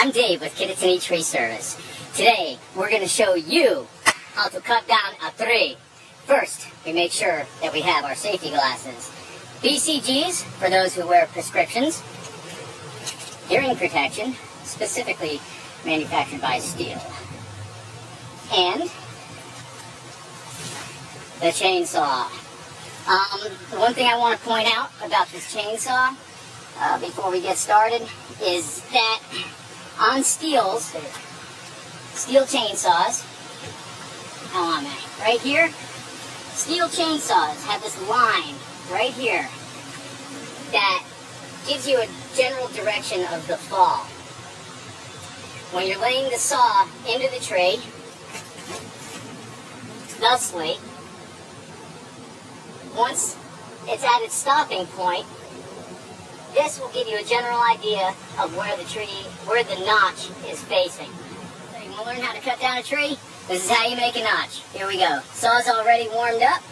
I'm Dave with Kittatinny Tree Service. Today, we're going to show you how to cut down a tree. First, we make sure that we have our safety glasses. BCGs, for those who wear prescriptions. Hearing protection, specifically manufactured by Stihl. And the chainsaw. The one thing I want to point out about this chainsaw, before we get started, is that on Stihl chainsaws, right here, Stihl chainsaws have this line right here that gives you a general direction of the fall. When you're laying the saw into the tree, thusly, once it's at its stopping point, this will give you a general idea of where the notch is facing. So you want to learn how to cut down a tree? This is how you make a notch. Here we go. Saw's already warmed up.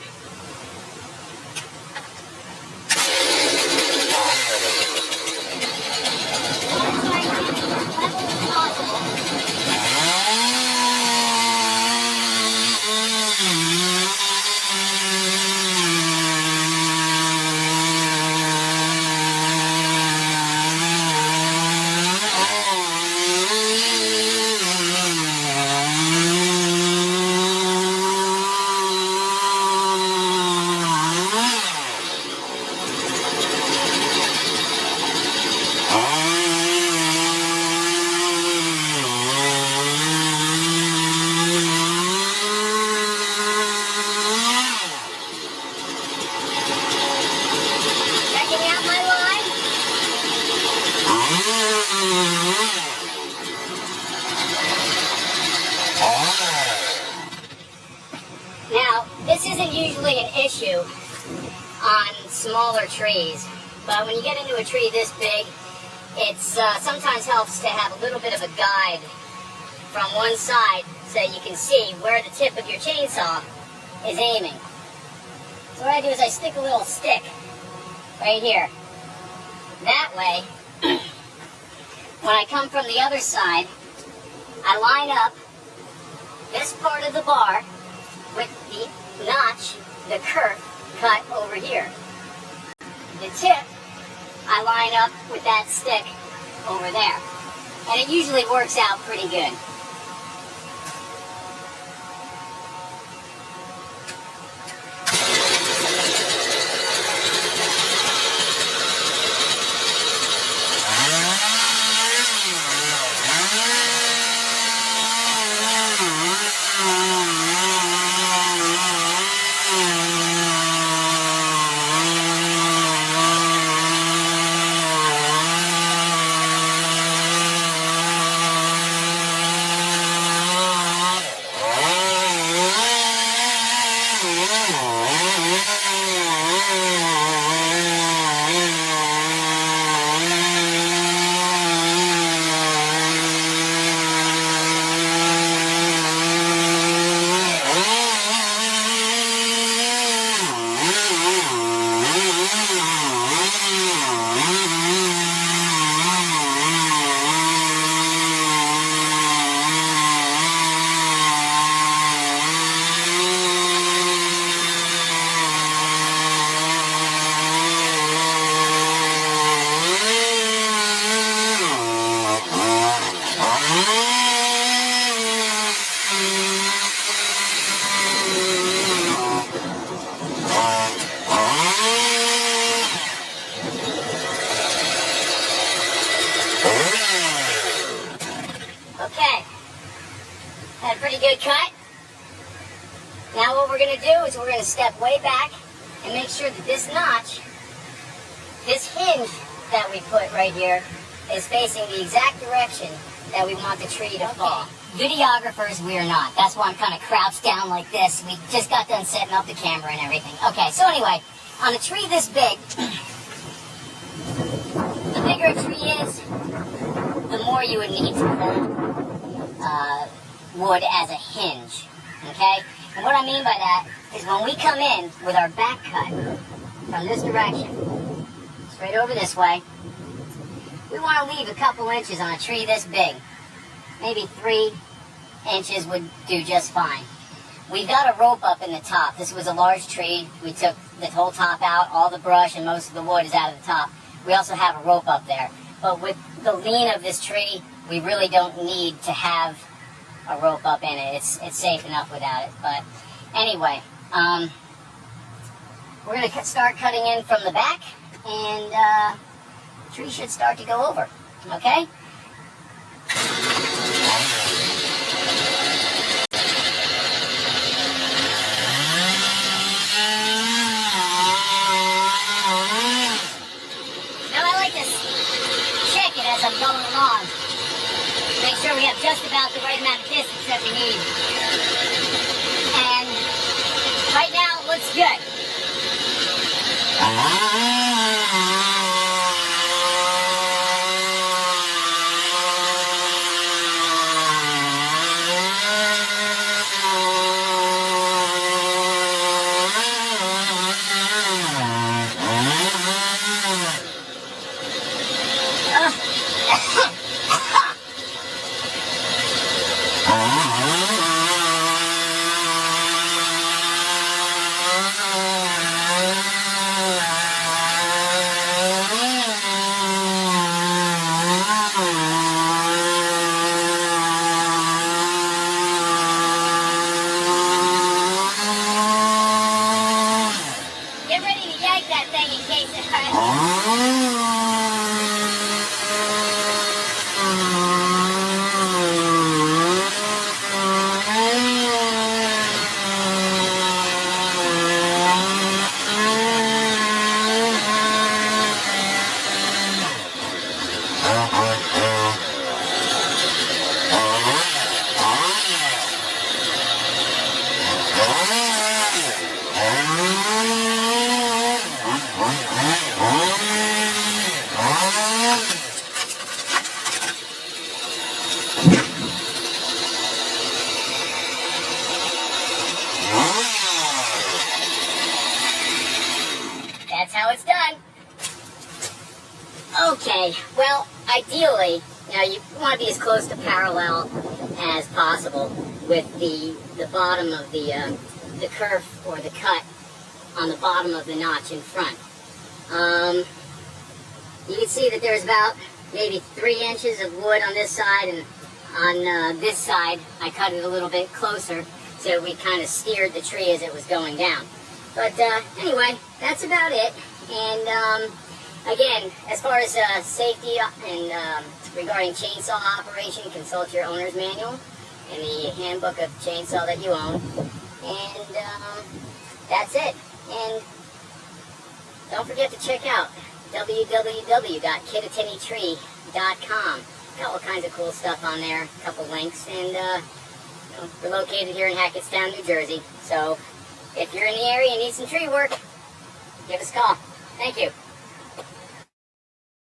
Now, this isn't usually an issue on smaller trees, but when you get into a tree this big, it sometimes helps to have a little bit of a guide from one side so you can see where the tip of your chainsaw is aiming. So what I do is I stick a little stick right here. That way, when I come from the other side, I line up this part of the bar with the notch, the kerf, cut over here. The tip, I line up with that stick over there. And it usually works out pretty good. Okay, had a pretty good cut. Now what we're going to do is we're going to step way back and make sure that this notch, this hinge that we put right here, is facing the exact direction that we want the tree to fall. Videographers, we are not. That's why I'm kind of crouched down like this. We just got done setting up the camera and everything. Okay, so anyway, on a tree this big, the bigger a tree is, the more you would need to hold wood as a hinge, okay? And what I mean by that is when we come in with our back cut from this direction, straight over this way, we want to leave a couple inches on a tree this big. Maybe 3 inches would do just fine. We've got a rope up in the top. This was a large tree. We took the whole top out. All the brush and most of the wood is out of the top. We also have a rope up there. But with the lean of this tree, we really don't need to have a rope up in it. It's safe enough without it. But anyway, we're going to start cutting in from the back, and the tree should start to go over. Okay? As I'm going along, make sure we have just about the right amount of distance that we need. And right now it looks good. Get ready to yank that thing in case it hurts. That's how it's done. Okay, well, ideally, you want to be as close to parallel as possible with the bottom of the kerf or the cut on the bottom of the notch in front. You can see that there's about maybe 3 inches of wood on this side, and on this side I cut it a little bit closer so we kind of steered the tree as it was going down. But anyway, that's about it. And again, as far as safety and regarding chainsaw operation, consult your owner's manual and the handbook of chainsaw that you own. And that's it. And don't forget to check out www.kittatinnytree.com. Got all kinds of cool stuff on there, a couple links, and we're located here in Hackettstown, New Jersey. So if you're in the area and need some tree work, give us a call. Thank you.